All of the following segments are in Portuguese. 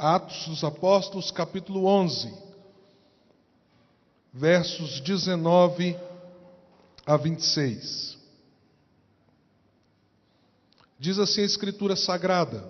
Atos dos Apóstolos, capítulo 11, versos 19 a 26. Diz assim a Escritura Sagrada: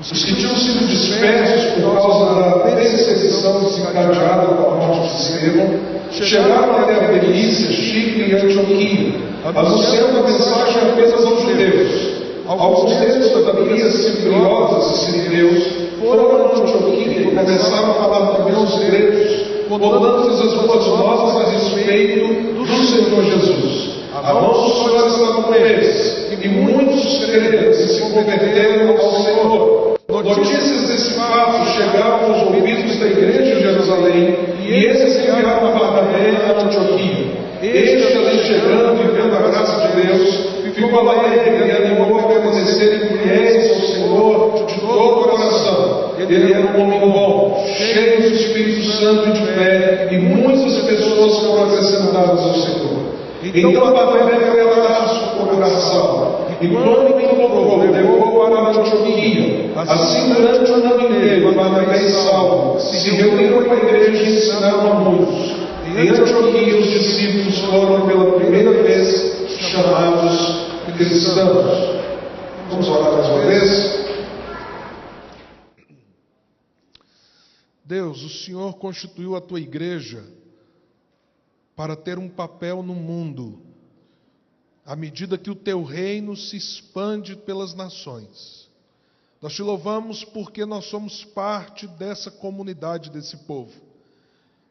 Os que tinham sido dispersos por causa da perseguição desencadeada com a morte de Estevão chegaram até a Fenícia, Chipre e Antioquia, anunciando a mensagem apenas aos judeus. Alguns deles, todavia, cipriotas e sirineus, foram a Antioquia e começaram a falar também aos gregos, contando-lhes as boas novas a respeito do Senhor Jesus. A mão do Senhor estava com eles, e muitos creram e se converteram ao Senhor. Notícias desse fato chegaram aos ouvidos da igreja de Jerusalém, e eles enviaram Barnabé a Antioquia. Este, ali chegando e vendo a graça de Deus, ficou alegre e animou a permanecerem fiéis ao Senhor de todo o coração. Ele era um homem bom, cheio do Espírito Santo e de fé, e muitas pessoas foram acrescentadas ao Senhor. Então Barnabé foi atrás de sua congregação, e quando encontrou, levou para Antioquia. Assim, durante o ano inteiro, Barnabé e Saulo se reuniram com a igreja e ensinaram a muitos. Em Antioquia, os discípulos foram pela primeira vez chamados cristãos. Vamos orar mais uma vez? Deus, o Senhor constituiu a tua igreja para ter um papel no mundo, à medida que o teu reino se expande pelas nações. Nós te louvamos porque nós somos parte dessa comunidade, desse povo.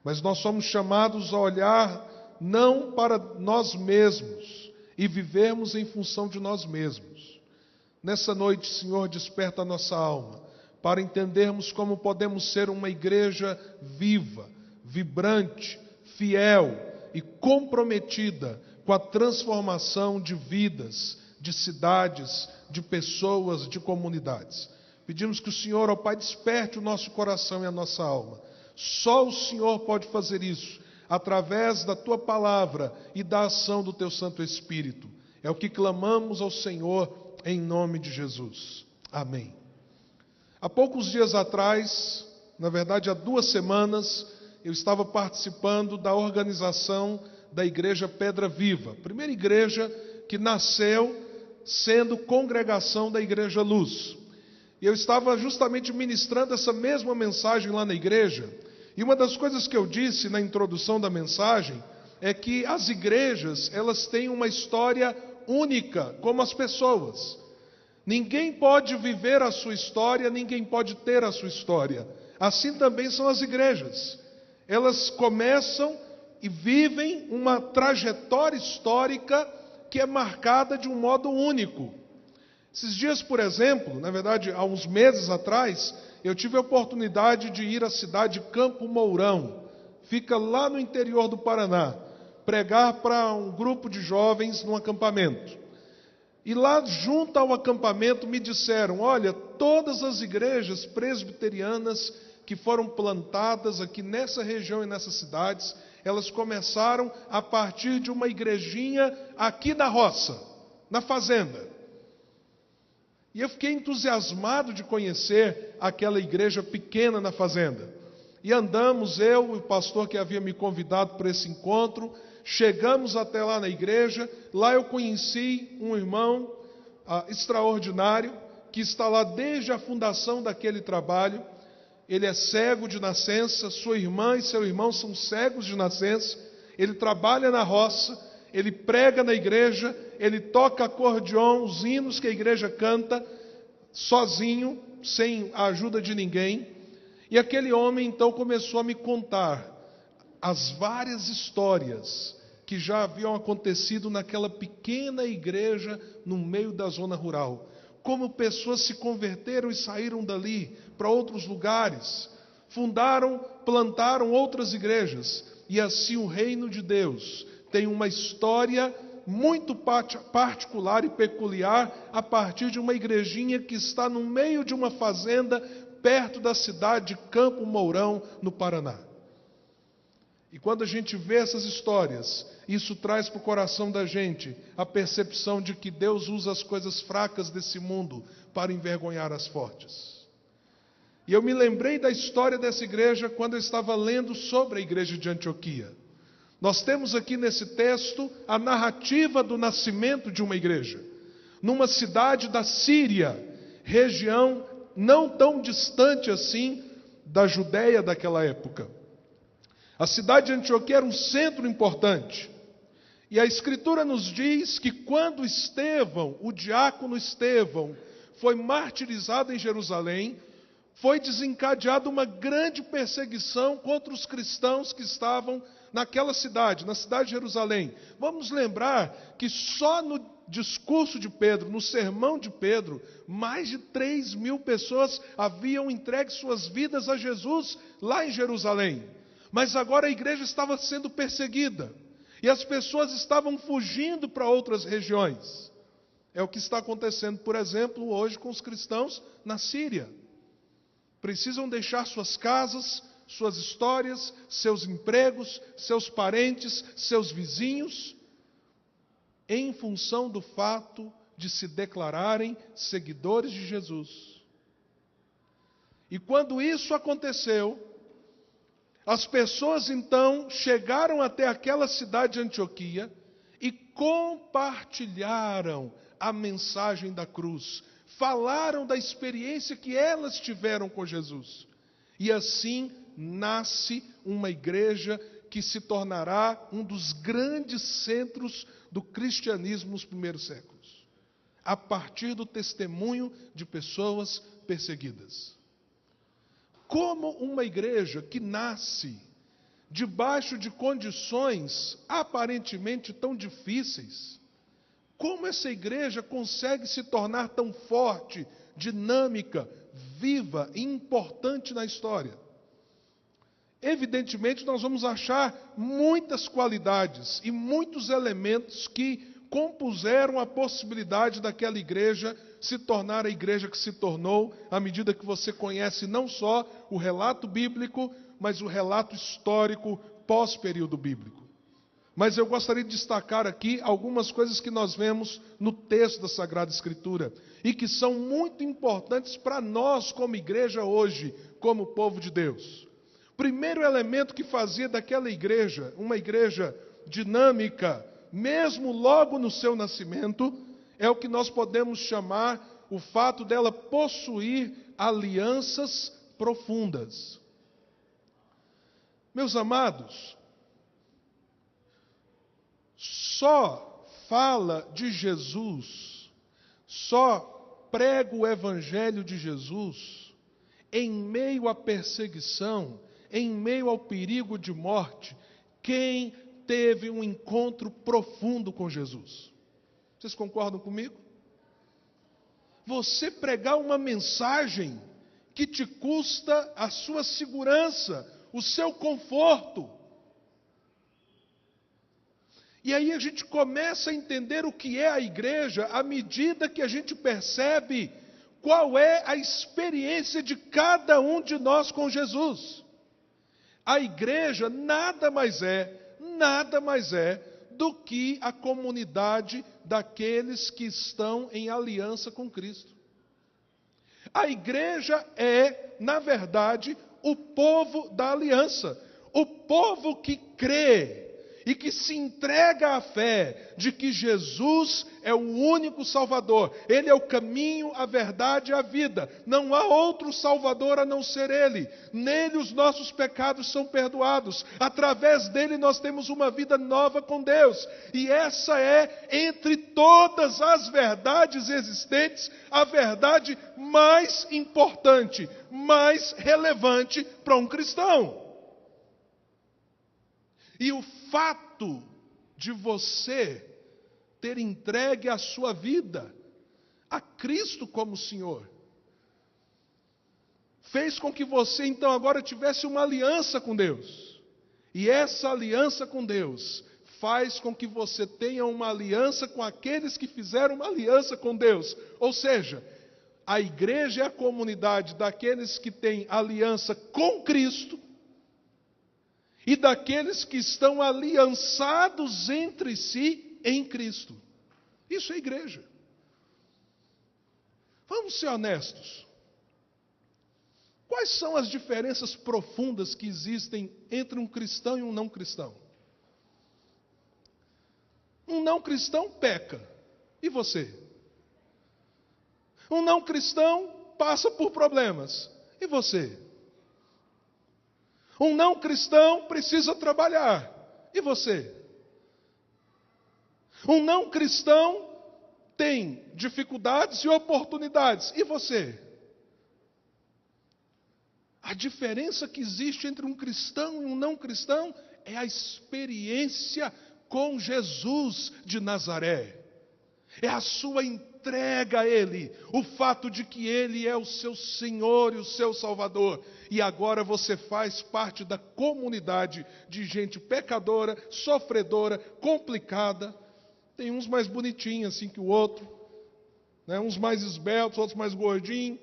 Mas nós somos chamados a olhar não para nós mesmos e vivermos em função de nós mesmos. Nessa noite, Senhor, desperta a nossa alma para entendermos como podemos ser uma igreja viva, vibrante, fiel e comprometida com a transformação de vidas, de cidades, de pessoas, de comunidades. Pedimos que o Senhor, ó Pai, desperte o nosso coração e a nossa alma. Só o Senhor pode fazer isso, através da Tua palavra e da ação do Teu Santo Espírito. É o que clamamos ao Senhor, em nome de Jesus. Amém. Há poucos dias atrás, na verdade há 2 semanas, eu estava participando da organização da Igreja Pedra Viva, primeira igreja que nasceu sendo congregação da Igreja Luz. E eu estava justamente ministrando essa mesma mensagem lá na igreja, e uma das coisas que eu disse na introdução da mensagem é que as igrejas, elas têm uma história única, como as pessoas. Ninguém pode viver a sua história, ninguém pode ter a sua história. Assim também são as igrejas. Elas começam e vivem uma trajetória histórica que é marcada de um modo único. Esses dias, por exemplo, na verdade, há uns meses atrás, eu tive a oportunidade de ir à cidade de Campo Mourão, fica lá no interior do Paraná, pregar para um grupo de jovens num acampamento. E lá junto ao acampamento me disseram, olha, todas as igrejas presbiterianas que foram plantadas aqui nessa região e nessas cidades, elas começaram a partir de uma igrejinha aqui da roça, na fazenda. E eu fiquei entusiasmado de conhecer aquela igreja pequena na fazenda. E andamos, eu e o pastor que havia me convidado para esse encontro, chegamos até lá na igreja. Lá eu conheci um irmão extraordinário, que está lá desde a fundação daquele trabalho. Ele é cego de nascença, sua irmã e seu irmão são cegos de nascença. Ele trabalha na roça, ele prega na igreja, ele toca acordeon, os hinos que a igreja canta, sozinho, sem a ajuda de ninguém. E aquele homem então começou a me contar as várias histórias que já haviam acontecido naquela pequena igreja no meio da zona rural. Como pessoas se converteram e saíram dali para outros lugares, fundaram, plantaram outras igrejas, e assim o reino de Deus tem uma história muito particular e peculiar a partir de uma igrejinha que está no meio de uma fazenda perto da cidade de Campo Mourão, no Paraná. E quando a gente vê essas histórias, isso traz para o coração da gente a percepção de que Deus usa as coisas fracas desse mundo para envergonhar as fortes. E eu me lembrei da história dessa igreja quando eu estava lendo sobre a igreja de Antioquia. Nós temos aqui nesse texto a narrativa do nascimento de uma igreja, numa cidade da Síria, região não tão distante assim da Judéia daquela época. A cidade de Antioquia era um centro importante. E a Escritura nos diz que quando Estevão, o diácono Estevão, foi martirizado em Jerusalém, foi desencadeada uma grande perseguição contra os cristãos que estavam naquela cidade, na cidade de Jerusalém. Vamos lembrar que só no discurso de Pedro, no sermão de Pedro, mais de 3.000 pessoas haviam entregue suas vidas a Jesus lá em Jerusalém. Mas agora a igreja estava sendo perseguida e as pessoas estavam fugindo para outras regiões. É o que está acontecendo, por exemplo, hoje com os cristãos na Síria. Precisam deixar suas casas, suas histórias, seus empregos, seus parentes, seus vizinhos, em função do fato de se declararem seguidores de Jesus. E quando isso aconteceu, as pessoas então chegaram até aquela cidade de Antioquia e compartilharam a mensagem da cruz, falaram da experiência que elas tiveram com Jesus. E assim nasce uma igreja que se tornará um dos grandes centros do cristianismo nos primeiros séculos, a partir do testemunho de pessoas perseguidas. Como uma igreja que nasce debaixo de condições aparentemente tão difíceis, como essa igreja consegue se tornar tão forte, dinâmica, viva e importante na história? Evidentemente, nós vamos achar muitas qualidades e muitos elementos que compuseram a possibilidade daquela igreja se tornar a igreja que se tornou, à medida que você conhece não só o relato bíblico, mas o relato histórico pós-período bíblico. Mas eu gostaria de destacar aqui algumas coisas que nós vemos no texto da Sagrada Escritura e que são muito importantes para nós como igreja hoje, como povo de Deus. Primeiro elemento que fazia daquela igreja uma igreja dinâmica, mesmo logo no seu nascimento, é o que nós podemos chamar o fato dela possuir alianças profundas. Meus amados, só fala de Jesus, só prega o evangelho de Jesus em meio à perseguição, em meio ao perigo de morte, quem teve um encontro profundo com Jesus. Vocês concordam comigo? Você pregar uma mensagem que te custa a sua segurança, o seu conforto. E aí a gente começa a entender o que é a igreja à medida que a gente percebe qual é a experiência de cada um de nós com Jesus. A igreja nada mais é do que a comunidade daqueles que estão em aliança com Cristo. A igreja é, na verdade, o povo da aliança, o povo que crê e que se entrega à fé de que Jesus é o único Salvador. Ele é o caminho, a verdade e a vida. Não há outro Salvador a não ser Ele. Nele os nossos pecados são perdoados. Através dele nós temos uma vida nova com Deus. E essa é, entre todas as verdades existentes, a verdade mais importante, mais relevante para um cristão. E o fato de você ter entregue a sua vida a Cristo como Senhor fez com que você então agora tivesse uma aliança com Deus. E essa aliança com Deus faz com que você tenha uma aliança com aqueles que fizeram uma aliança com Deus. Ou seja, a igreja é a comunidade daqueles que têm aliança com Cristo e daqueles que estão aliançados entre si em Cristo. Isso é igreja. Vamos ser honestos. Quais são as diferenças profundas que existem entre um cristão e um não cristão? Um não cristão peca. E você? Um não cristão passa por problemas. E você? Um não cristão precisa trabalhar. E você? Um não cristão tem dificuldades e oportunidades. E você? A diferença que existe entre um cristão e um não cristão é a experiência com Jesus de Nazaré. É a sua entrega a Ele, o fato de que Ele é o seu Senhor e o seu Salvador. E agora você faz parte da comunidade de gente pecadora, sofredora, complicada. Tem uns mais bonitinhos assim que o outro, né? Uns mais esbeltos, outros mais gordinhos.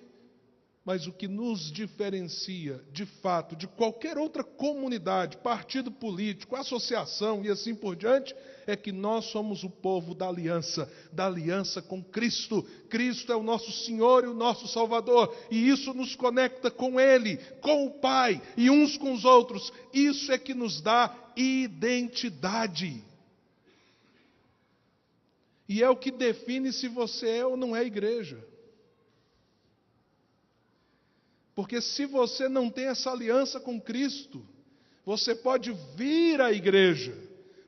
Mas o que nos diferencia, de fato, de qualquer outra comunidade, partido político, associação e assim por diante, é que nós somos o povo da aliança com Cristo. Cristo é o nosso Senhor e o nosso Salvador, e isso nos conecta com Ele, com o Pai e uns com os outros. Isso é que nos dá identidade. E é o que define se você é ou não é igreja. Porque se você não tem essa aliança com Cristo, você pode vir à igreja,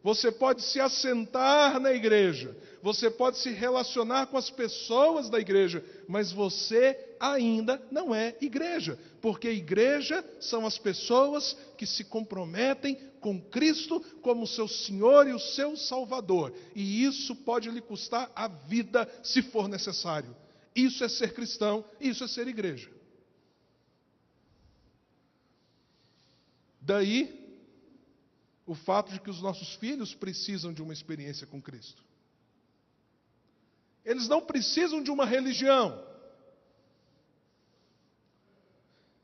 você pode se assentar na igreja, você pode se relacionar com as pessoas da igreja, mas você ainda não é igreja, porque igreja são as pessoas que se comprometem com Cristo como seu Senhor e o seu Salvador, e isso pode lhe custar a vida se for necessário. Isso é ser cristão, isso é ser igreja. Daí, o fato de que os nossos filhos precisam de uma experiência com Cristo. Eles não precisam de uma religião.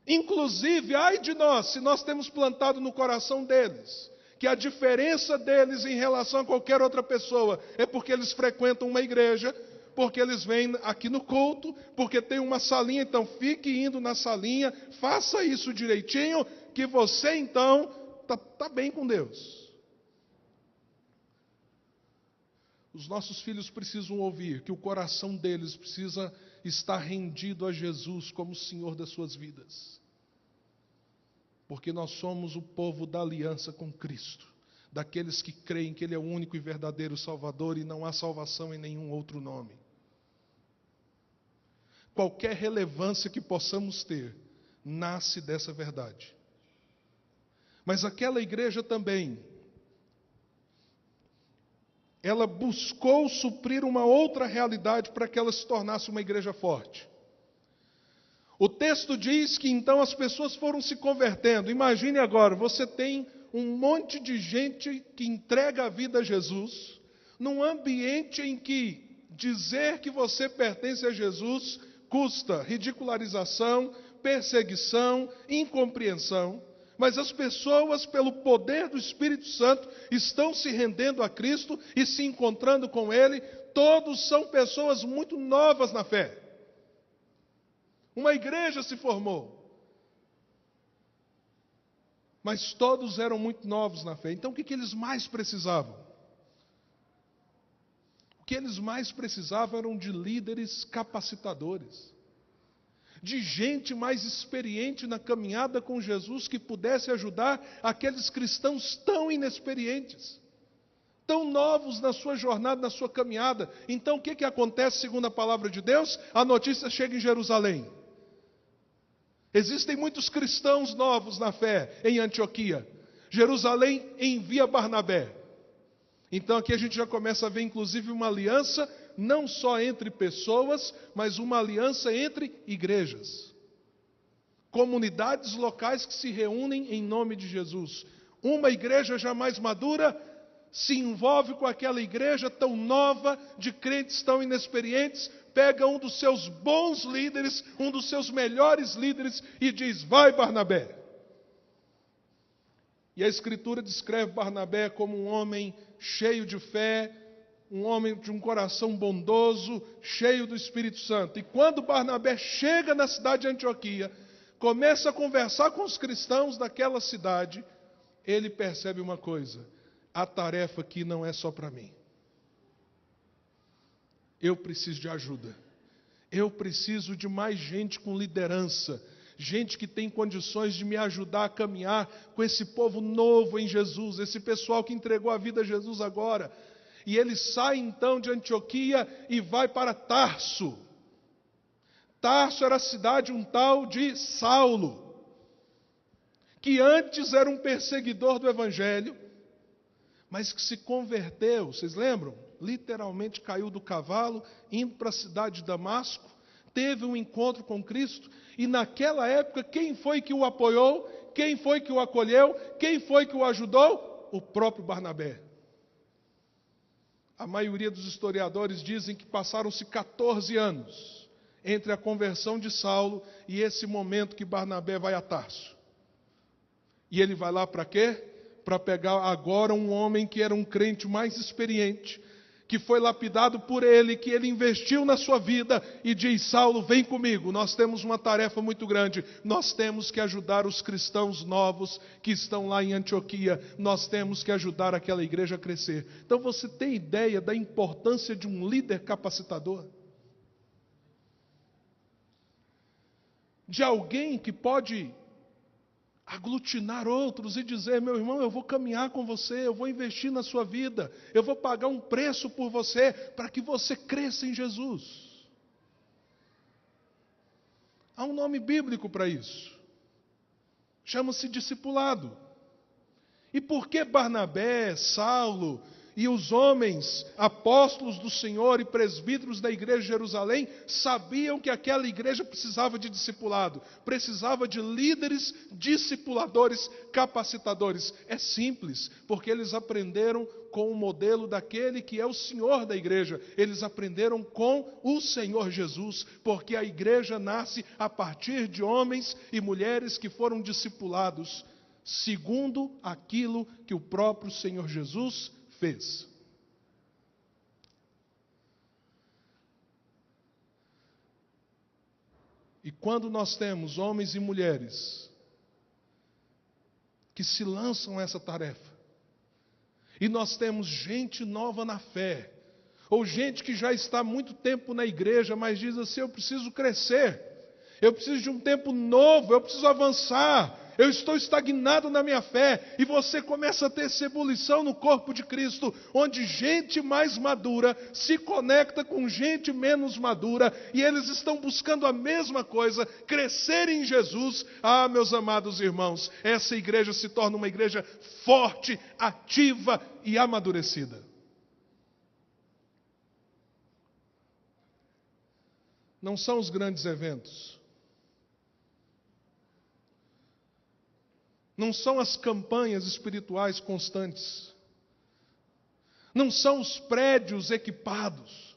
Inclusive, ai de nós, se nós temos plantado no coração deles que a diferença deles em relação a qualquer outra pessoa é porque eles frequentam uma igreja, porque eles vêm aqui no culto, porque tem uma salinha, então fique indo na salinha, faça isso direitinho, que você então está bem com Deus. Os nossos filhos precisam ouvir que o coração deles precisa estar rendido a Jesus como Senhor das suas vidas. Porque nós somos o povo da aliança com Cristo, daqueles que creem que Ele é o único e verdadeiro Salvador e não há salvação em nenhum outro nome. Qualquer relevância que possamos ter, nasce dessa verdade. Mas aquela igreja também, ela buscou suprir uma outra realidade para que ela se tornasse uma igreja forte. O texto diz que então as pessoas foram se convertendo. Imagine agora, você tem um monte de gente que entrega a vida a Jesus, num ambiente em que dizer que você pertence a Jesus custa ridicularização, perseguição, incompreensão. Mas as pessoas, pelo poder do Espírito Santo, estão se rendendo a Cristo e se encontrando com Ele. Todos são pessoas muito novas na fé. Uma igreja se formou. Mas todos eram muito novos na fé. Então o que eles mais precisavam? O que eles mais precisavam eram de líderes capacitadores. De gente mais experiente na caminhada com Jesus, que pudesse ajudar aqueles cristãos tão inexperientes, tão novos na sua jornada, na sua caminhada. Então o que acontece segundo a palavra de Deus? A notícia chega em Jerusalém. Existem muitos cristãos novos na fé em Antioquia. Jerusalém envia Barnabé. Então aqui a gente já começa a ver inclusive uma aliança, não só entre pessoas, mas uma aliança entre igrejas. Comunidades locais que se reúnem em nome de Jesus. Uma igreja já mais madura se envolve com aquela igreja tão nova, de crentes tão inexperientes, pega um dos seus bons líderes, um dos seus melhores líderes e diz: vai, Barnabé. E a Escritura descreve Barnabé como um homem cheio de fé, um homem de um coração bondoso, cheio do Espírito Santo. E quando Barnabé chega na cidade de Antioquia, começa a conversar com os cristãos daquela cidade, ele percebe uma coisa: a tarefa aqui não é só para mim. Eu preciso de ajuda. Eu preciso de mais gente com liderança, gente que tem condições de me ajudar a caminhar com esse povo novo em Jesus, esse pessoal que entregou a vida a Jesus agora. E ele sai então de Antioquia e vai para Tarso. Tarso era a cidade de um tal de Saulo, que antes era um perseguidor do Evangelho, mas que se converteu, vocês lembram? Literalmente caiu do cavalo, indo para a cidade de Damasco, teve um encontro com Cristo, e naquela época, quem foi que o apoiou? Quem foi que o acolheu? Quem foi que o ajudou? O próprio Barnabé. A maioria dos historiadores dizem que passaram-se 14 anos entre a conversão de Saulo e esse momento que Barnabé vai a Tarso. E ele vai lá para quê? Para pegar agora um homem que era um crente mais experiente, que foi lapidado por ele, que ele investiu na sua vida, e diz: Saulo, vem comigo, nós temos uma tarefa muito grande, nós temos que ajudar os cristãos novos que estão lá em Antioquia, nós temos que ajudar aquela igreja a crescer. Então você tem ideia da importância de um líder capacitador? De alguém que pode aglutinar outros e dizer: meu irmão, eu vou caminhar com você, eu vou investir na sua vida, eu vou pagar um preço por você, para que você cresça em Jesus. Há um nome bíblico para isso. Chama-se discipulado. E por que Barnabé, Saulo e os homens, apóstolos do Senhor e presbíteros da igreja de Jerusalém, sabiam que aquela igreja precisava de discipulado, precisava de líderes, discipuladores, capacitadores? É simples, porque eles aprenderam com o modelo daquele que é o Senhor da igreja, eles aprenderam com o Senhor Jesus, porque a igreja nasce a partir de homens e mulheres que foram discipulados, segundo aquilo que o próprio Senhor Jesus fez. E quando nós temos homens e mulheres que se lançam a essa tarefa, e nós temos gente nova na fé, ou gente que já está há muito tempo na igreja, mas diz assim: eu preciso crescer, eu preciso de um tempo novo, eu preciso avançar, eu estou estagnado na minha fé, e você começa a ter essa ebulição no corpo de Cristo, onde gente mais madura se conecta com gente menos madura, e eles estão buscando a mesma coisa, crescer em Jesus. Ah, meus amados irmãos, essa igreja se torna uma igreja forte, ativa e amadurecida. Não são os grandes eventos, não são as campanhas espirituais constantes, não são os prédios equipados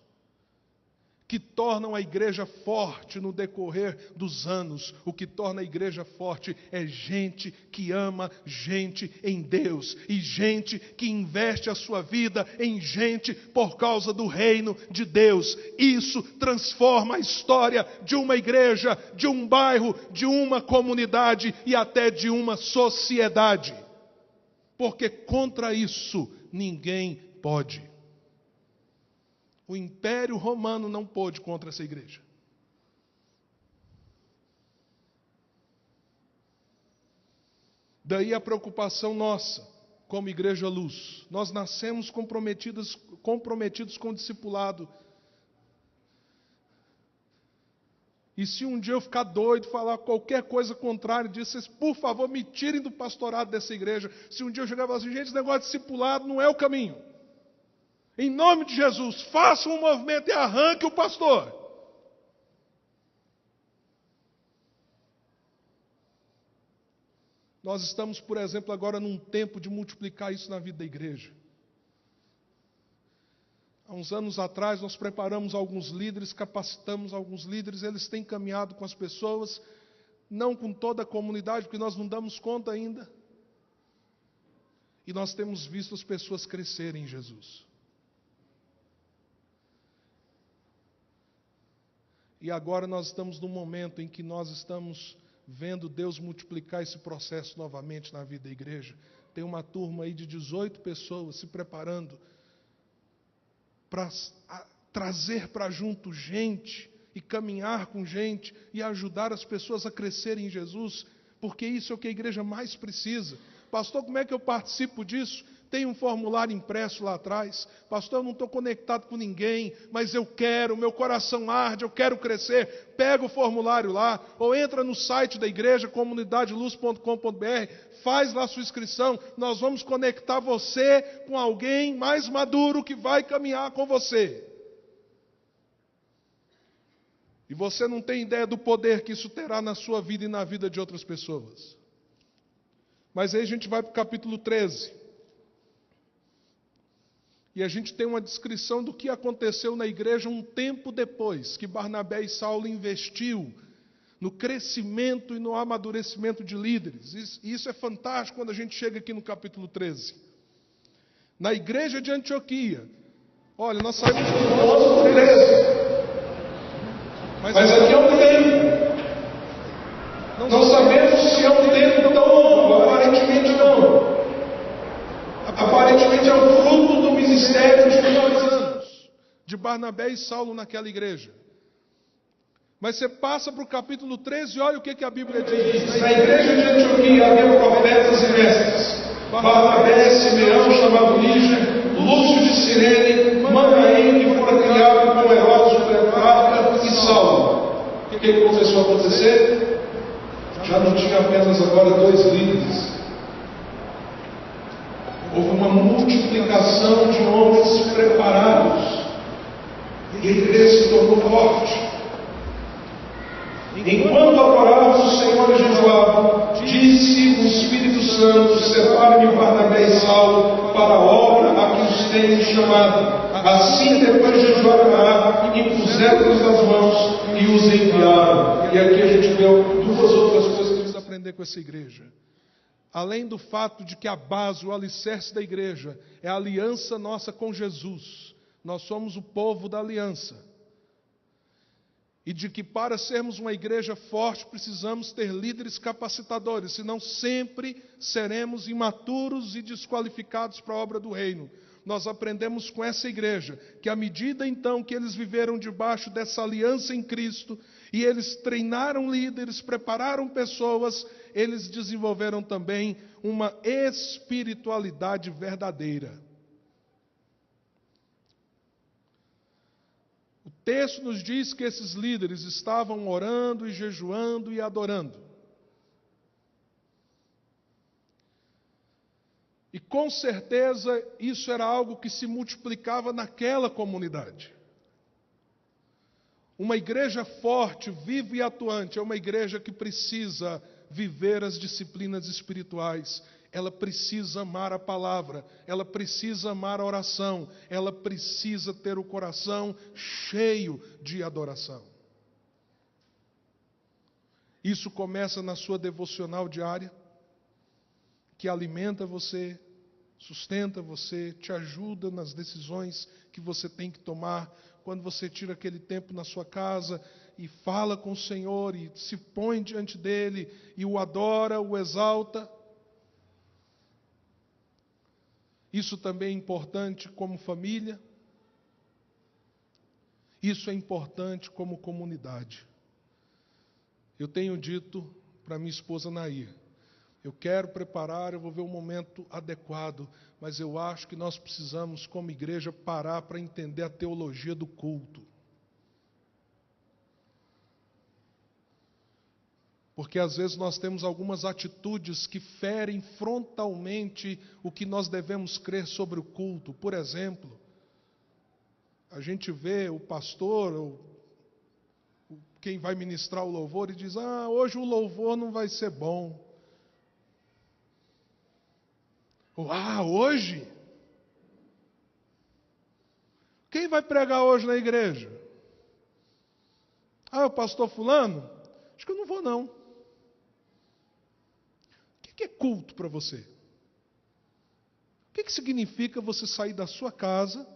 que tornam a igreja forte no decorrer dos anos. O que torna a igreja forte é gente que ama gente em Deus, e gente que investe a sua vida em gente por causa do reino de Deus. Isso transforma a história de uma igreja, de um bairro, de uma comunidade e até de uma sociedade. Porque contra isso ninguém pode. O Império Romano não pôde contra essa igreja. Daí a preocupação nossa, como Igreja Luz. Nós nascemos comprometidos com o discipulado. E se um dia eu ficar doido, falar qualquer coisa contrária disso, vocês, por favor, me tirem do pastorado dessa igreja. Se um dia eu chegar e falar assim: gente, esse negócio de discipulado não é o caminho. Em nome de Jesus, faça um movimento e arranque o pastor. Nós estamos, por exemplo, agora num tempo de multiplicar isso na vida da igreja. Há uns anos atrás nós preparamos alguns líderes, capacitamos alguns líderes, eles têm caminhado com as pessoas, não com toda a comunidade, porque nós não damos conta ainda. E nós temos visto as pessoas crescerem em Jesus. E agora nós estamos num momento em que nós estamos vendo Deus multiplicar esse processo novamente na vida da igreja. Tem uma turma aí de 18 pessoas se preparando para trazer para junto gente e caminhar com gente e ajudar as pessoas a crescerem em Jesus, porque isso é o que a igreja mais precisa. Pastor, como é que eu participo disso? Tem um formulário impresso lá atrás. Pastor, eu não estou conectado com ninguém, mas eu quero, meu coração arde, eu quero crescer. Pega o formulário lá, ou entra no site da igreja, comunidadeluz.com.br, faz lá sua inscrição. Nós vamos conectar você com alguém mais maduro que vai caminhar com você. E você não tem ideia do poder que isso terá na sua vida e na vida de outras pessoas. Mas aí a gente vai para o capítulo 13. E a gente tem uma descrição do que aconteceu na igreja um tempo depois que Barnabé e Saulo investiu no crescimento e no amadurecimento de líderes. E isso é fantástico quando a gente chega aqui no capítulo 13. Na igreja de Antioquia, olha, nós saímos do 13. Mas aqui é um tempo. Não sabemos se é um tempo tão longo, aparentemente não. Aparentemente é o fruto do ministério de 2 anos de Barnabé e Saulo naquela igreja. Mas você passa para o capítulo 13 e olha o que a Bíblia diz. Na igreja de Antioquia havia profetas e mestres: Barnabé, Simeão, chamado Lígia, Lúcio de Cirene, Manaém, que fora criado com Herodes o Tetrarca, e Saulo. O que começou a acontecer? Já não tinha apenas agora 2 líderes. Houve uma multiplicação de homens preparados. E a igreja se tornou forte. Enquanto adorávamos o Senhor e jejuavam, disse o Espírito Santo: separe-me Barnabé e Saulo para a obra a que os tenho chamado. Assim, depois de jejuar, impuseram-lhes as mãos e os enviaram. E aqui a gente vê 2 outras coisas que precisa aprender com essa igreja. Além do fato de que a base, o alicerce da igreja é a aliança nossa com Jesus. Nós somos o povo da aliança. E de que para sermos uma igreja forte precisamos ter líderes capacitadores, senão sempre seremos imaturos e desqualificados para a obra do reino. Nós aprendemos com essa igreja que à medida então que eles viveram debaixo dessa aliança em Cristo e eles treinaram líderes, prepararam pessoas, eles desenvolveram também uma espiritualidade verdadeira. O texto nos diz que esses líderes estavam orando e jejuando e adorando. E com certeza isso era algo que se multiplicava naquela comunidade. Uma igreja forte, viva e atuante, é uma igreja que precisa viver as disciplinas espirituais. Ela precisa amar a palavra, ela precisa amar a oração, ela precisa ter o coração cheio de adoração. Isso começa na sua devocional diária, que alimenta você, sustenta você, te ajuda nas decisões que você tem que tomar. Quando você tira aquele tempo na sua casa e fala com o Senhor e se põe diante dEle e o adora, o exalta. Isso também é importante como família. Isso é importante como comunidade. Eu tenho dito para minha esposa Nair, eu quero preparar, eu vou ver um momento adequado, mas eu acho que nós precisamos, como igreja, parar para entender a teologia do culto. Porque às vezes nós temos algumas atitudes que ferem frontalmente o que nós devemos crer sobre o culto. Por exemplo, a gente vê o pastor, ou quem vai ministrar o louvor, e diz: hoje o louvor não vai ser bom. Ou, hoje? Quem vai pregar hoje na igreja? O pastor fulano? Acho que eu não vou não. O que é culto para você? O que significa você sair da sua casa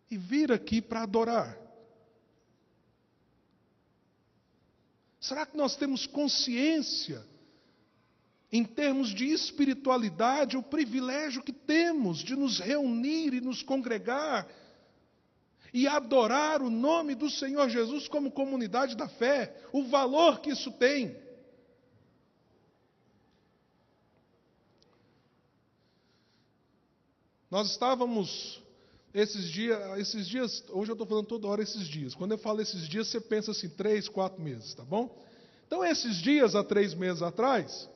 e vir aqui para adorar? Será que nós temos consciência, em termos de espiritualidade, o privilégio que temos de nos reunir e nos congregar e adorar o nome do Senhor Jesus como comunidade da fé, o valor que isso tem? Nós estávamos esses dias, hoje eu estou falando toda hora esses dias. Quando eu falo esses dias, você pensa assim, 3, 4 meses, tá bom? Então, esses dias, há 3 meses atrás,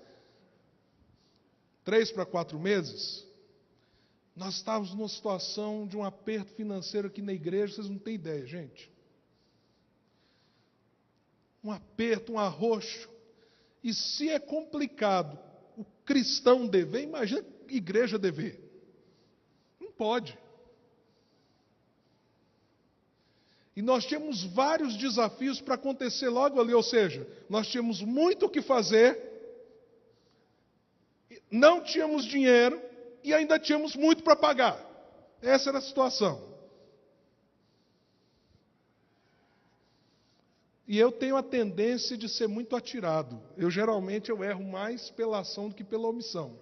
3 para 4 meses, nós estávamos numa situação de um aperto financeiro aqui na igreja, vocês não têm ideia, gente. Um aperto, um arroxo. E se é complicado o cristão dever, imagina a igreja dever. Não pode. E nós tínhamos vários desafios para acontecer logo ali, ou seja, nós tínhamos muito o que fazer, não tínhamos dinheiro e ainda tínhamos muito para pagar. Essa era a situação. E eu tenho a tendência de ser muito atirado. Geralmente eu erro mais pela ação do que pela omissão.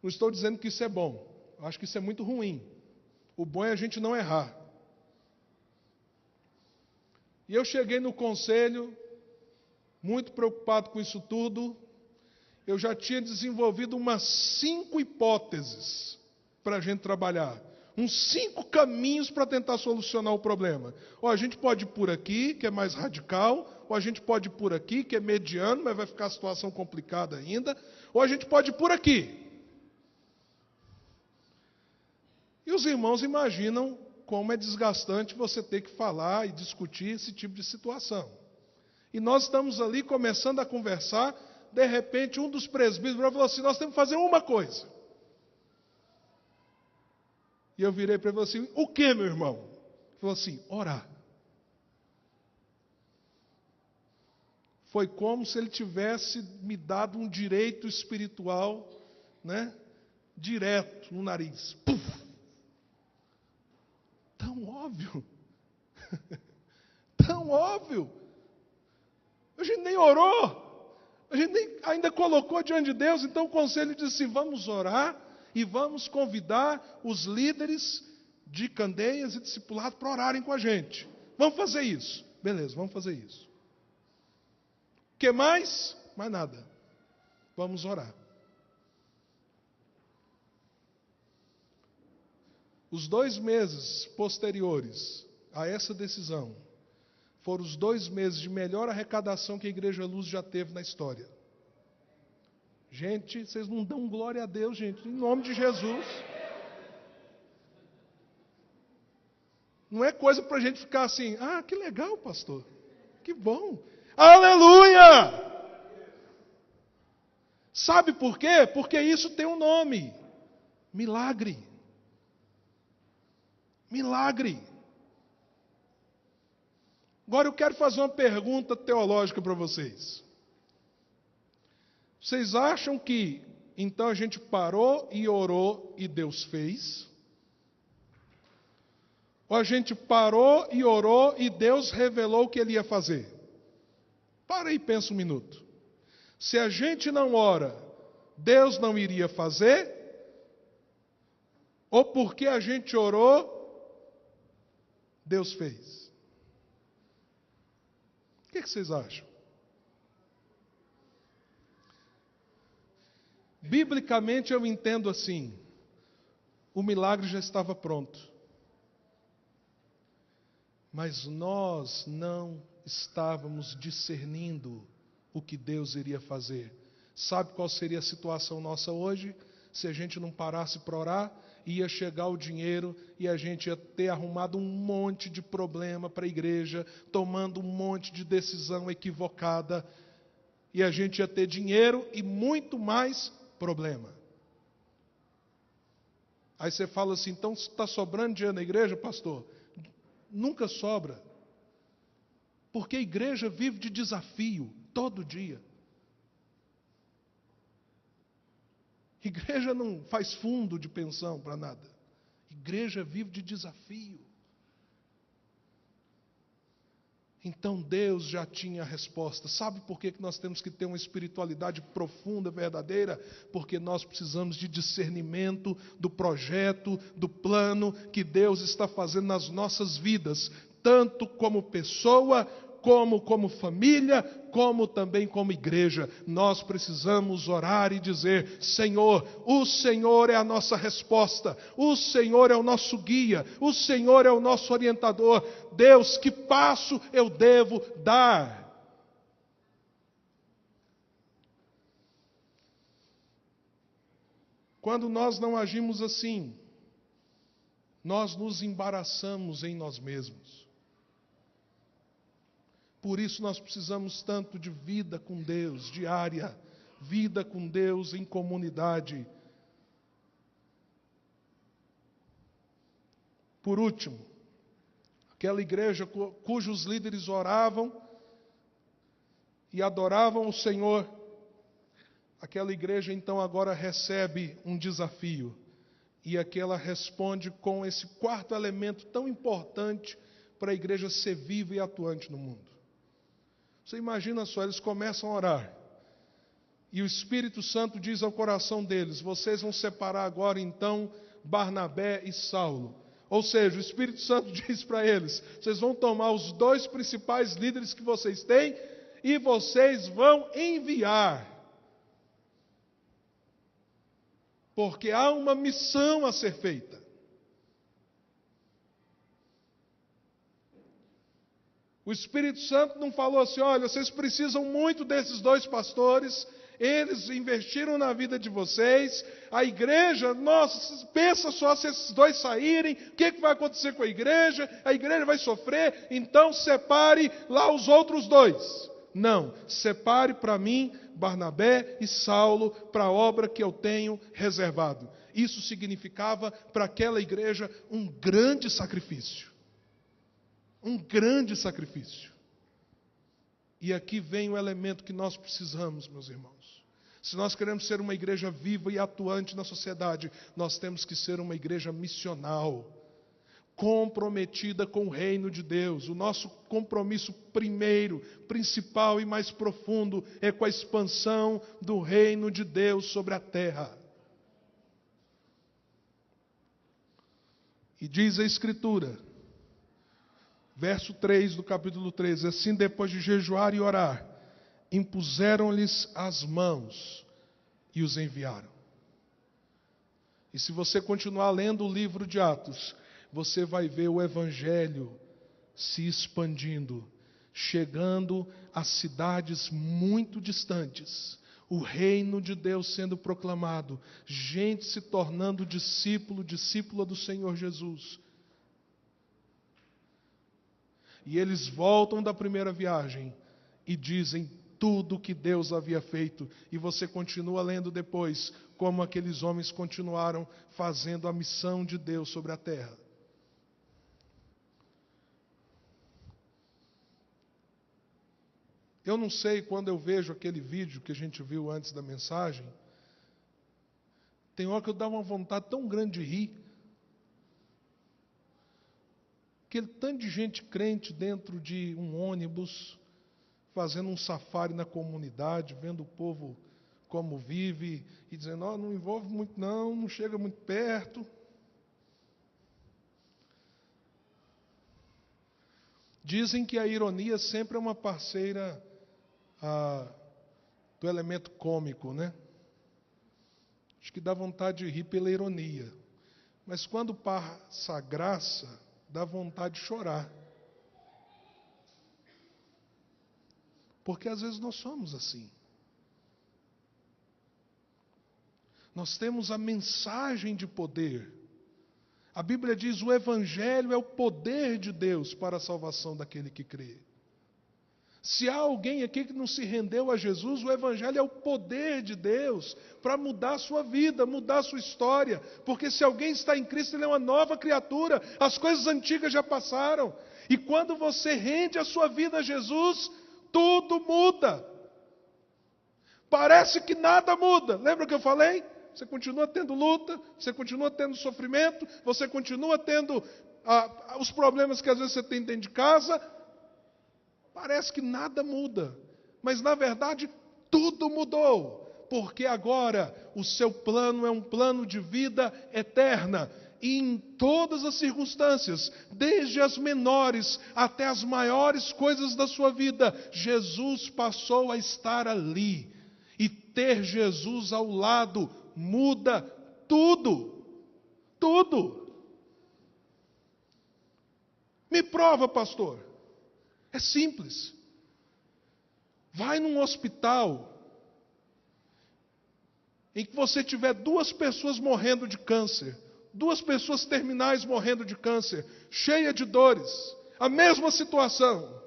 Não estou dizendo que isso é bom. Eu acho que isso é muito ruim. O bom é a gente não errar. E eu cheguei no conselho, muito preocupado com isso tudo. Eu já tinha desenvolvido umas 5 hipóteses para a gente trabalhar. Uns 5 caminhos para tentar solucionar o problema. Ou a gente pode ir por aqui, que é mais radical. Ou a gente pode ir por aqui, que é mediano, mas vai ficar a situação complicada ainda. Ou a gente pode ir por aqui. E os irmãos imaginam como é desgastante você ter que falar e discutir esse tipo de situação. E nós estamos ali começando a conversar, de repente um dos presbíteros falou assim, nós temos que fazer uma coisa. E eu virei para ele e falei assim, o que, meu irmão? Ele falou assim, orar. Foi como se ele tivesse me dado um direito espiritual, né, direto no nariz. Puf! Tão óbvio. Tão óbvio. A gente nem orou. A gente nem ainda colocou diante de Deus. Então o conselho disse, vamos orar e vamos convidar os líderes de Candeias e discipulado para orarem com a gente. Vamos fazer isso. Beleza, vamos fazer isso. O que mais? Mais nada. Vamos orar. Os 2 meses posteriores a essa decisão foram os 2 meses de melhor arrecadação que a Igreja Luz já teve na história. Gente, vocês não dão glória a Deus, gente, em nome de Jesus. Não é coisa para a gente ficar assim, ah, que legal, pastor, que bom, aleluia! Sabe por quê? Porque isso tem um nome, milagre. Milagre. Agora eu quero fazer uma pergunta teológica para vocês. Vocês acham que então a gente parou e orou e Deus fez? Ou a gente parou e orou e Deus revelou o que Ele ia fazer? Para e pensa um minuto. Se a gente não ora, Deus não iria fazer? Ou porque a gente orou, Deus fez? O que vocês acham? Biblicamente eu entendo assim, o milagre já estava pronto. Mas nós não estávamos discernindo o que Deus iria fazer. Sabe qual seria a situação nossa hoje? Se a gente não parasse para orar, ia chegar o dinheiro e a gente ia ter arrumado um monte de problema para a igreja, tomando um monte de decisão equivocada, e a gente ia ter dinheiro e muito mais problema. Aí você fala assim, então está sobrando dinheiro na igreja, pastor? Nunca sobra. Porque a igreja vive de desafio, todo dia. Igreja não faz fundo de pensão para nada. Igreja vive de desafio. Então Deus já tinha a resposta. Sabe por que nós temos que ter uma espiritualidade profunda, verdadeira? Porque nós precisamos de discernimento do projeto, do plano que Deus está fazendo nas nossas vidas, tanto como pessoa, como família, como também como igreja. Nós precisamos orar e dizer: Senhor, o Senhor é a nossa resposta, o Senhor é o nosso guia, o Senhor é o nosso orientador. Deus, que passo eu devo dar? Quando nós não agimos assim, nós nos embaraçamos em nós mesmos. Por isso nós precisamos tanto de vida com Deus, diária, vida com Deus em comunidade. Por último, aquela igreja cujos líderes oravam e adoravam o Senhor, aquela igreja então agora recebe um desafio. E aqui ela responde com esse quarto elemento tão importante para a igreja ser viva e atuante no mundo. Você imagina só, eles começam a orar. E o Espírito Santo diz ao coração deles: vocês vão separar agora então Barnabé e Saulo. Ou seja, o Espírito Santo diz para eles: vocês vão tomar os 2 principais líderes que vocês têm e vocês vão enviar. Porque há uma missão a ser feita. O Espírito Santo não falou assim: olha, vocês precisam muito desses 2 pastores, eles investiram na vida de vocês, a igreja, nossa, pensa só se esses 2 saírem, o que vai acontecer com a igreja vai sofrer, então separe lá os outros 2. Não, separe para mim Barnabé e Saulo para a obra que eu tenho reservado. Isso significava para aquela igreja um grande sacrifício. Um grande sacrifício. E aqui vem o elemento que nós precisamos, meus irmãos. Se nós queremos ser uma igreja viva e atuante na sociedade, nós temos que ser uma igreja missional, comprometida com o reino de Deus. O nosso compromisso primeiro, principal e mais profundo é com a expansão do reino de Deus sobre a terra. E diz a Escritura, verso 3 do capítulo 13, assim depois de jejuar e orar, impuseram-lhes as mãos e os enviaram. E se você continuar lendo o livro de Atos, você vai ver o Evangelho se expandindo, chegando a cidades muito distantes, o reino de Deus sendo proclamado, gente se tornando discípula do Senhor Jesus. E eles voltam da primeira viagem e dizem tudo o que Deus havia feito. E você continua lendo depois como aqueles homens continuaram fazendo a missão de Deus sobre a terra. Eu não sei, quando eu vejo aquele vídeo que a gente viu antes da mensagem, tem hora que eu dá uma vontade tão grande de rir. Aquele tanto de gente crente dentro de um ônibus, fazendo um safari na comunidade, vendo o povo como vive, e dizendo: oh, não envolve muito não chega muito perto. Dizem que a ironia sempre é uma parceira do elemento cômico, né? Acho que dá vontade de rir pela ironia. Mas quando passa a graça, dá vontade de chorar. Porque às vezes nós somos assim. Nós temos a mensagem de poder. A Bíblia diz: o Evangelho é o poder de Deus para a salvação daquele que crê. Se há alguém aqui que não se rendeu a Jesus, o Evangelho é o poder de Deus para mudar a sua vida, mudar a sua história. Porque se alguém está em Cristo, ele é uma nova criatura. As coisas antigas já passaram. E quando você rende a sua vida a Jesus, tudo muda. Parece que nada muda. Lembra o que eu falei? Você continua tendo luta, você continua tendo sofrimento, você continua tendo os problemas que às vezes você tem dentro de casa. Parece que nada muda, mas na verdade tudo mudou, porque agora o seu plano é um plano de vida eterna, e em todas as circunstâncias, desde as menores até as maiores coisas da sua vida, Jesus passou a estar ali, e ter Jesus ao lado muda tudo, tudo. Me prova, pastor. É simples. Vai num hospital em que você tiver 2 pessoas morrendo de câncer, 2 pessoas terminais morrendo de câncer, cheia de dores, a mesma situação.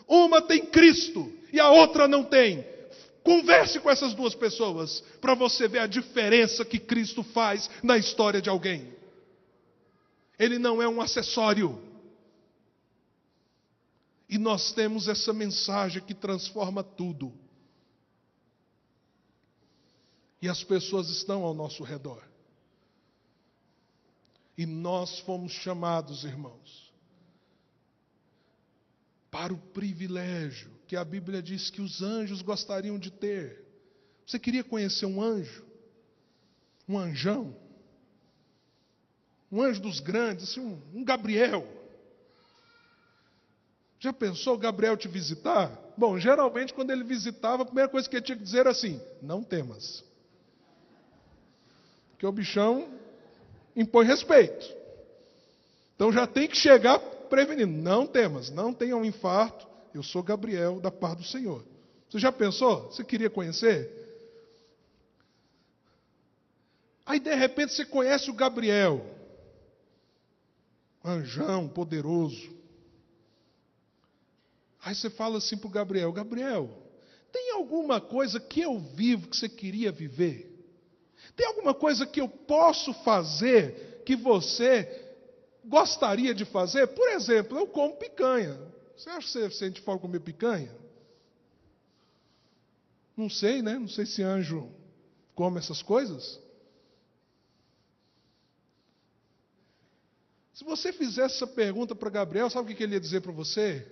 Uma tem Cristo e a outra não tem. Converse com essas 2 pessoas para você ver a diferença que Cristo faz na história de alguém. Ele não é um acessório. E nós temos essa mensagem que transforma tudo. E as pessoas estão ao nosso redor. E nós fomos chamados, irmãos, para o privilégio que a Bíblia diz que os anjos gostariam de ter. Você queria conhecer um anjo? Um anjão? Um anjo dos grandes, assim, um Gabriel? Já pensou o Gabriel te visitar? Bom, geralmente quando ele visitava, a primeira coisa que ele tinha que dizer era assim: não temas. Porque o bichão impõe respeito. Então já tem que chegar prevenindo: não temas, não tenha um infarto, eu sou Gabriel da parte do Senhor. Você já pensou? Você queria conhecer? Aí de repente você conhece o Gabriel, anjão poderoso. Aí você fala assim para o Gabriel: Gabriel, tem alguma coisa que eu vivo que você queria viver? Tem alguma coisa que eu posso fazer que você gostaria de fazer? Por exemplo, eu como picanha. Você acha que você sente falta de comer picanha? Não sei, né? Não sei se anjo come essas coisas. Se você fizesse essa pergunta para Gabriel, sabe o que ele ia dizer para você?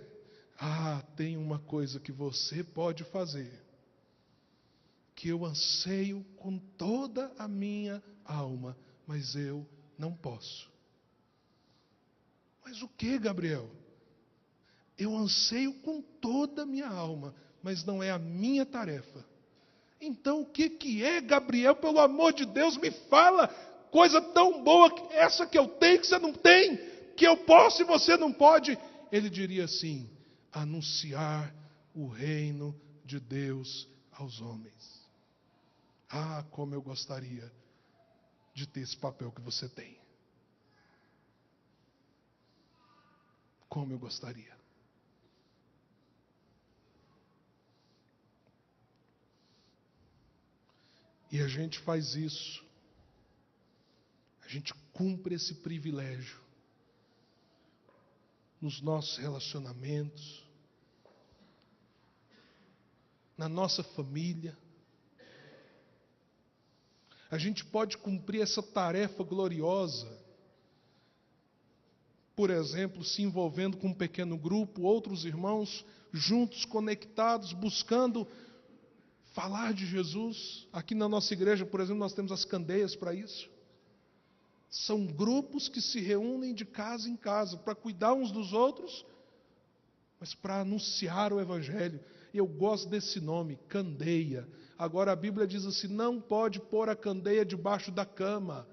Ah, tem uma coisa que você pode fazer, que eu anseio com toda a minha alma, mas eu não posso. Mas o que, Gabriel? Eu anseio com toda a minha alma, mas não é a minha tarefa. Então o que é, Gabriel? Pelo amor de Deus, me fala. Coisa tão boa, essa que eu tenho, que você não tem, que eu posso e você não pode. Ele diria assim: anunciar o reino de Deus aos homens. Ah, como eu gostaria de ter esse papel que você tem. Como eu gostaria. E a gente faz isso. A gente cumpre esse privilégio nos nossos relacionamentos, na nossa família. A gente pode cumprir essa tarefa gloriosa, por exemplo, se envolvendo com um pequeno grupo, outros irmãos, juntos, conectados, buscando falar de Jesus. Aqui na nossa igreja, por exemplo, nós temos as candeias para isso. São grupos que se reúnem de casa em casa para cuidar uns dos outros, mas para anunciar o Evangelho. Eu gosto desse nome, candeia. Agora a Bíblia diz assim: não pode pôr a candeia debaixo da cama.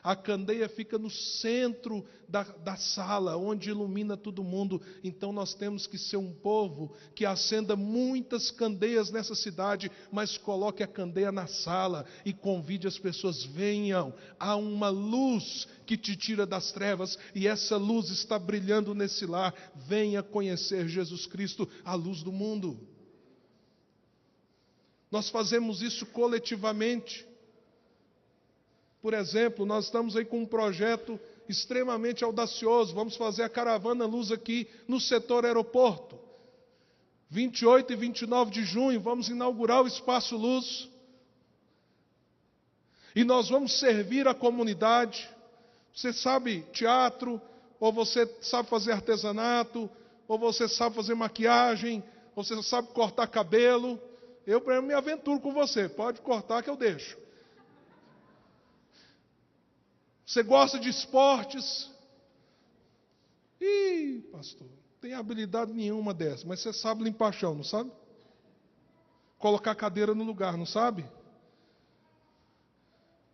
A candeia fica no centro da sala, onde ilumina todo mundo. Então nós temos que ser um povo que acenda muitas candeias nessa cidade, mas coloque a candeia na sala e convide as pessoas: venham, há uma luz que te tira das trevas e essa luz está brilhando nesse lar. Venha conhecer Jesus Cristo, a luz do mundo. Nós fazemos isso coletivamente. Por exemplo, nós estamos aí com um projeto extremamente audacioso. Vamos fazer a Caravana Luz aqui no setor aeroporto. 28 e 29 de junho, vamos inaugurar o Espaço Luz. E nós vamos servir a comunidade. Você sabe teatro, ou você sabe fazer artesanato, ou você sabe fazer maquiagem, ou você sabe cortar cabelo. Eu me aventuro com você, pode cortar que eu deixo. Você gosta de esportes? Ih, pastor, não tem habilidade nenhuma dessa, mas você sabe limpar chão, não sabe? Colocar a cadeira no lugar, não sabe?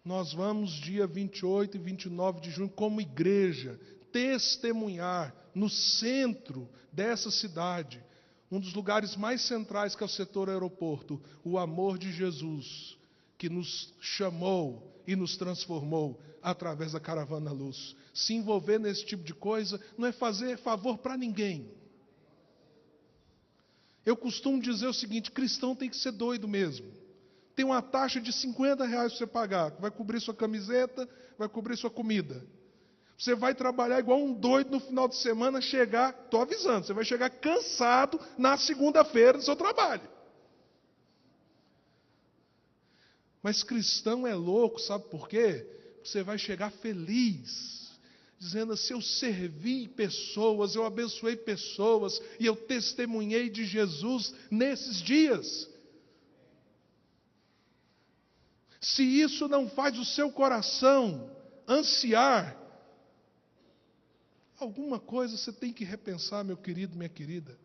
Nós vamos dia 28 e 29 de junho, como igreja, testemunhar no centro dessa cidade, um dos lugares mais centrais que é o setor aeroporto, o amor de Jesus, que nos chamou e nos transformou através da Caravana Luz. Se envolver nesse tipo de coisa não é fazer favor para ninguém. Eu costumo dizer o seguinte: cristão tem que ser doido mesmo. Tem uma taxa de R$50 para você pagar, que vai cobrir sua camiseta, vai cobrir sua comida. Você vai trabalhar igual um doido no final de semana, estou avisando, você vai chegar cansado na segunda-feira do seu trabalho. Mas cristão é louco, sabe por quê? Você vai chegar feliz, dizendo assim: eu servi pessoas, eu abençoei pessoas, e eu testemunhei de Jesus nesses dias. Se isso não faz o seu coração ansiar, alguma coisa você tem que repensar, meu querido, minha querida.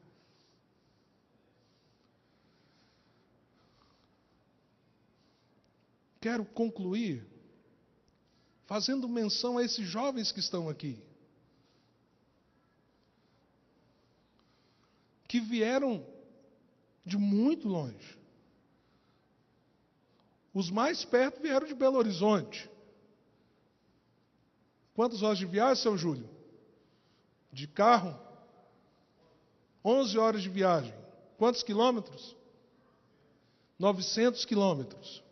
Quero concluir fazendo menção a esses jovens que estão aqui, que vieram de muito longe. Os mais perto vieram de Belo Horizonte. Quantas horas de viagem, seu Júlio? De carro? 11 horas de viagem. Quantos quilômetros? 900 quilômetros.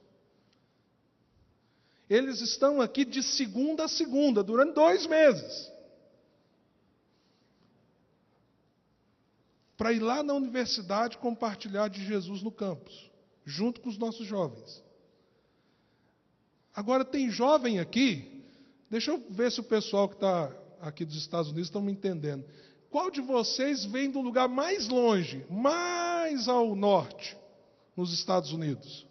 Eles estão aqui de segunda a segunda, durante 2 meses. Para ir lá na universidade compartilhar de Jesus no campus, junto com os nossos jovens. Agora tem jovem aqui, deixa eu ver se o pessoal que está aqui dos Estados Unidos estão me entendendo. Qual de vocês vem do lugar mais longe, mais ao norte, nos Estados Unidos?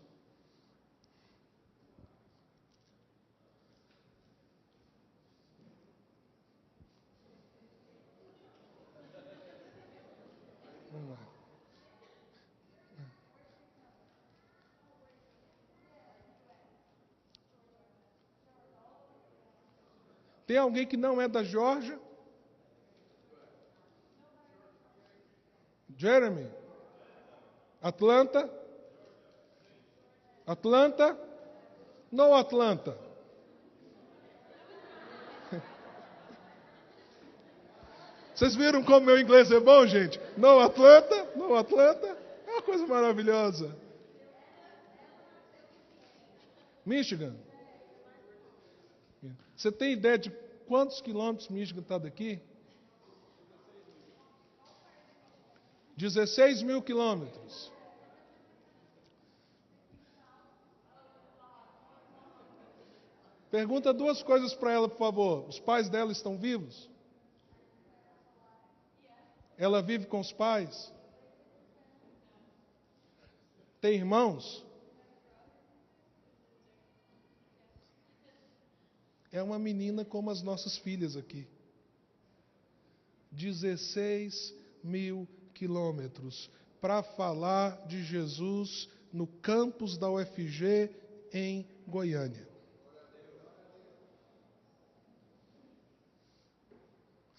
Vamos lá. Tem alguém que não é da Geórgia? Jeremy? Atlanta? Atlanta? Não Atlanta. Vocês viram como meu inglês é bom, gente? Não Atlanta? Não Atlanta? É uma coisa maravilhosa. Michigan? Você tem ideia de quantos quilômetros Michigan está daqui? 16 mil quilômetros. Pergunta 2 coisas para ela, por favor. Os pais dela estão vivos? Ela vive com os pais? Tem irmãos? É uma menina como as nossas filhas aqui. 16 mil quilômetros para falar de Jesus no campus da UFG em Goiânia.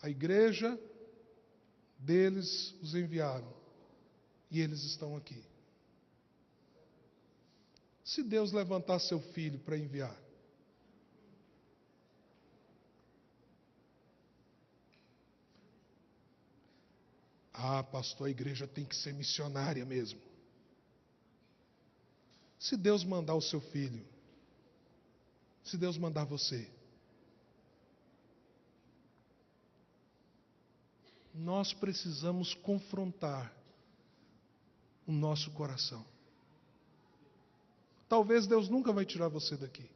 A igreja deles os enviaram e eles estão aqui. Se Deus levantar seu filho para enviar, pastor, a igreja tem que ser missionária mesmo. Se Deus mandar o seu filho, se Deus mandar você, nós precisamos confrontar o nosso coração. Talvez Deus nunca vai tirar você daqui.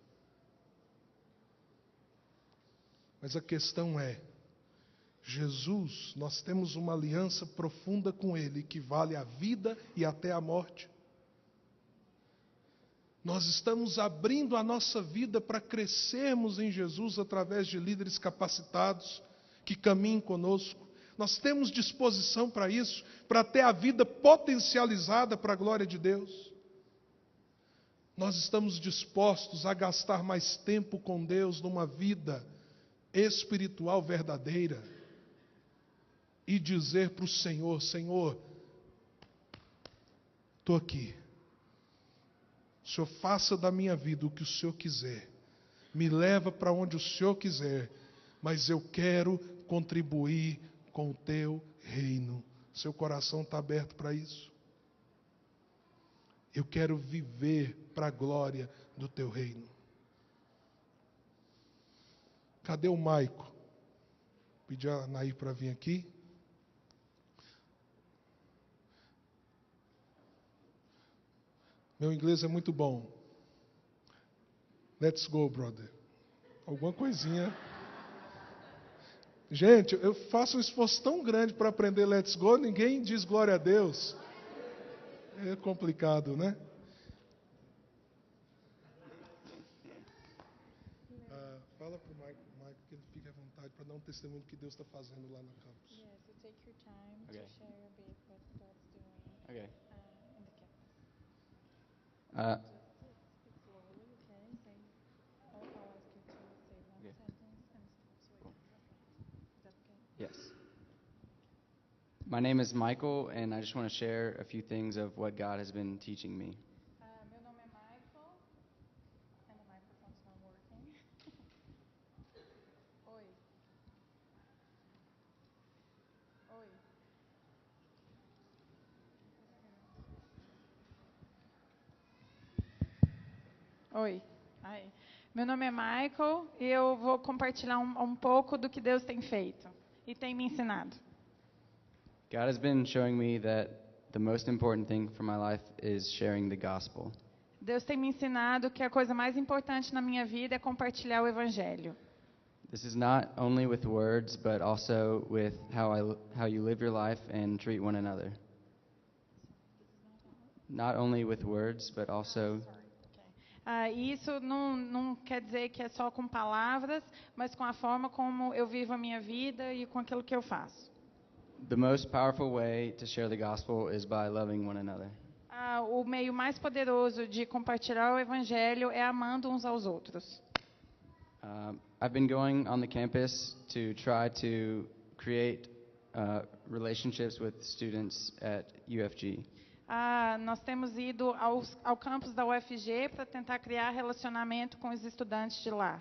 Mas a questão é, Jesus, nós temos uma aliança profunda com Ele, que vale a vida e até a morte. Nós estamos abrindo a nossa vida para crescermos em Jesus através de líderes capacitados que caminhem conosco. Nós temos disposição para isso, para ter a vida potencializada para a glória de Deus. Nós estamos dispostos a gastar mais tempo com Deus numa vida espiritual verdadeira e dizer para o Senhor: Senhor, estou aqui. O Senhor faça da minha vida o que o Senhor quiser. Me leva para onde o Senhor quiser, mas eu quero contribuir com o teu reino. Seu coração está aberto para isso? Eu quero viver para a glória do teu reino. Cadê o Maico? Pedi a Nair para vir aqui. Meu inglês é muito bom. Let's go, brother. Alguma coisinha. Gente, eu faço um esforço tão grande para aprender let's go, ninguém diz glória a Deus. É complicado, né? Fala para o Mike que ele fique à vontade para dar um testemunho do que Deus está fazendo lá no campus. Yeah, so take your time Okay. to share a bit what God's doing Okay. in the campus. Uh, Just speak slowly, okay? Say, I'll ask you to say one Okay. sentence and stop so I can translate. Is that okay? yes. My name is Michael, and I just want to share a few things of what God has been teaching me. Meu nome é Michael, and the microphone's not working. Oi. Oi. Oi. Ai. Meu nome é Michael e eu vou compartilhar um pouco do que Deus tem feito e tem me ensinado. God has been showing me that the most important thing for my life is sharing the gospel. Deus tem me ensinado que a coisa mais importante na minha vida é compartilhar o Evangelho. This is not only with words, but also with how you live your life and treat one another. Not only with words, but also Isso não quer dizer que é só com palavras, mas com a forma como eu vivo a minha vida e com aquilo que eu faço. the most powerful way to share the gospel is by loving one another. O meio mais poderoso de compartilhar o Evangelho é amando uns aos outros. I've been going on the campus to try to create relationships with students at UFG. Nós temos ido ao campus da UFG para tentar criar relacionamento com os estudantes de lá.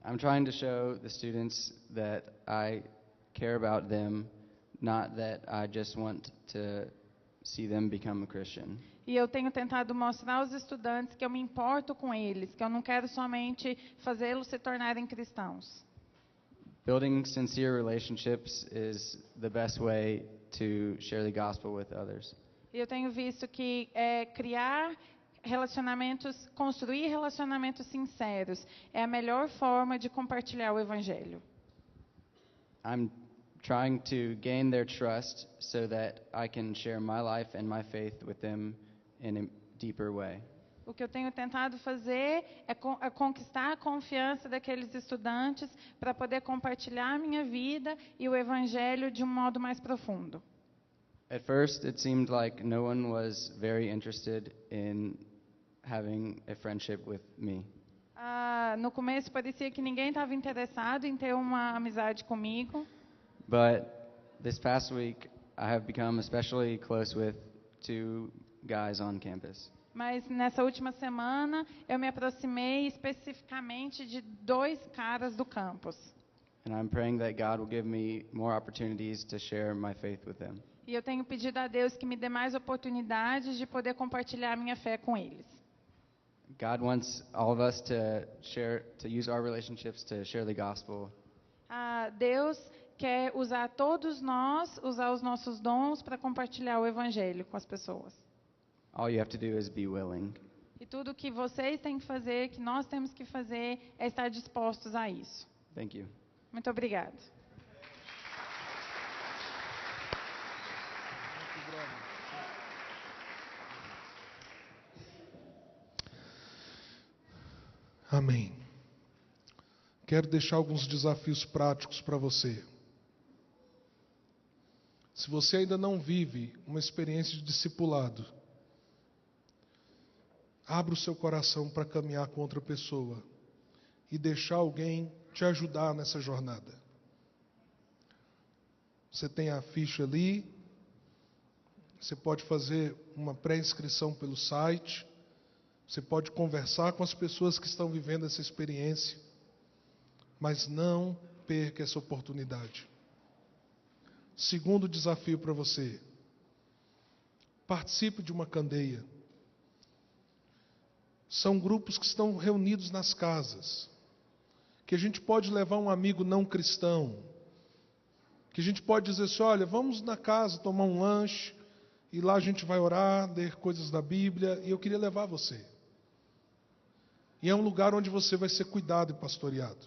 I'm trying to show the students that I care about them, not that I just want to see them become a Christian. E eu tenho tentado mostrar aos estudantes que eu me importo com eles, que eu não quero somente fazê-los se tornarem cristãos. Building sincere relationships is the best way to share the gospel with others. E eu tenho visto que criar relacionamentos, construir relacionamentos sinceros é a melhor forma de compartilhar o Evangelho. I'm trying to gain their trust so that I can share my life and my faith with them in a deeper way. O que eu tenho tentado fazer é conquistar a confiança daqueles estudantes para poder compartilhar a minha vida e o Evangelho de um modo mais profundo. At first, it seemed like no one was very interested in having a friendship with me. No começo parecia que ninguém estava interessado em ter uma amizade comigo. But this past week, I have become especially close with two guys on campus. Mas nessa última semana eu me aproximei especificamente de 2 caras do campus. And I'm praying that God will give me more opportunities to share my faith with them. E eu tenho pedido a Deus que me dê mais oportunidades de poder compartilhar a minha fé com eles. God wants all of us to use our relationships to share the gospel. Deus quer usar todos nós, usar os nossos dons para compartilhar o Evangelho com as pessoas. All you have to do is be willing. E tudo que vocês têm que fazer, que nós temos que fazer, é estar dispostos a isso. Thank you. Muito obrigada. Amém. Quero deixar alguns desafios práticos para você. Se você ainda não vive uma experiência de discipulado, abra o seu coração para caminhar com outra pessoa e deixar alguém te ajudar nessa jornada. Você tem a ficha ali, você pode fazer uma pré-inscrição pelo site, você pode conversar com as pessoas que estão vivendo essa experiência, mas não perca essa oportunidade. Segundo desafio para você: participe de uma candeia. São grupos que estão reunidos nas casas, que a gente pode levar um amigo não cristão, que a gente pode dizer assim: olha, vamos na casa tomar um lanche, e lá a gente vai orar, ler coisas da Bíblia, e eu queria levar você. E é um lugar onde você vai ser cuidado e pastoreado.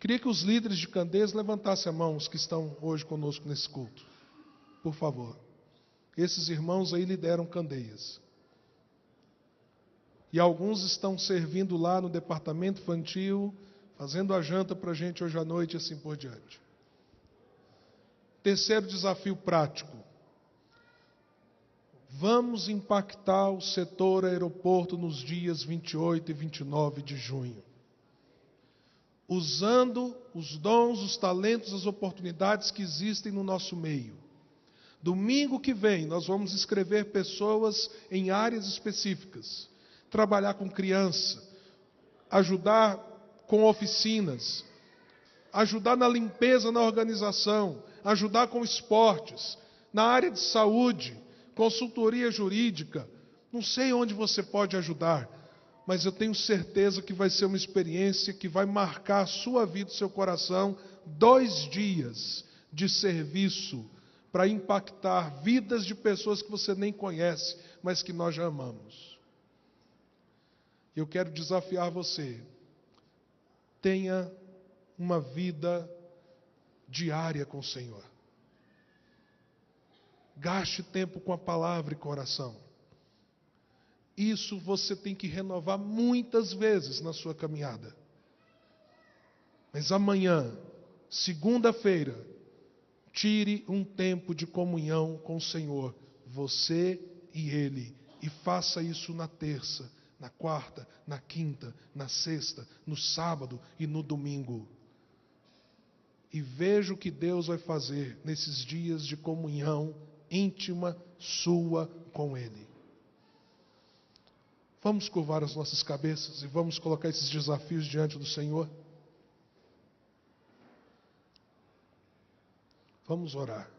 Queria que os líderes de candeias levantassem a mão, os que estão hoje conosco nesse culto. Por favor. Esses irmãos aí lideram candeias. E alguns estão servindo lá no departamento infantil, fazendo a janta para a gente hoje à noite e assim por diante. Terceiro desafio prático. Vamos impactar o setor aeroporto nos dias 28 e 29 de junho. Usando os dons, os talentos, as oportunidades que existem no nosso meio. Domingo que vem, nós vamos inscrever pessoas em áreas específicas. Trabalhar com criança, ajudar com oficinas, ajudar na limpeza na organização, ajudar com esportes, na área de saúde, consultoria jurídica. Não sei onde você pode ajudar, mas eu tenho certeza que vai ser uma experiência que vai marcar a sua vida, o seu coração, 2 dias de serviço para impactar vidas de pessoas que você nem conhece, mas que nós já amamos. Eu quero desafiar você. Tenha uma vida diária com o Senhor. Gaste tempo com a palavra e com a oração. Isso você tem que renovar muitas vezes na sua caminhada. Mas amanhã, segunda-feira, tire um tempo de comunhão com o Senhor, você e Ele, e faça isso na terça, na quarta, na quinta, na sexta, no sábado e no domingo. E veja o que Deus vai fazer nesses dias de comunhão íntima sua com Ele. Vamos curvar as nossas cabeças e vamos colocar esses desafios diante do Senhor. Vamos orar.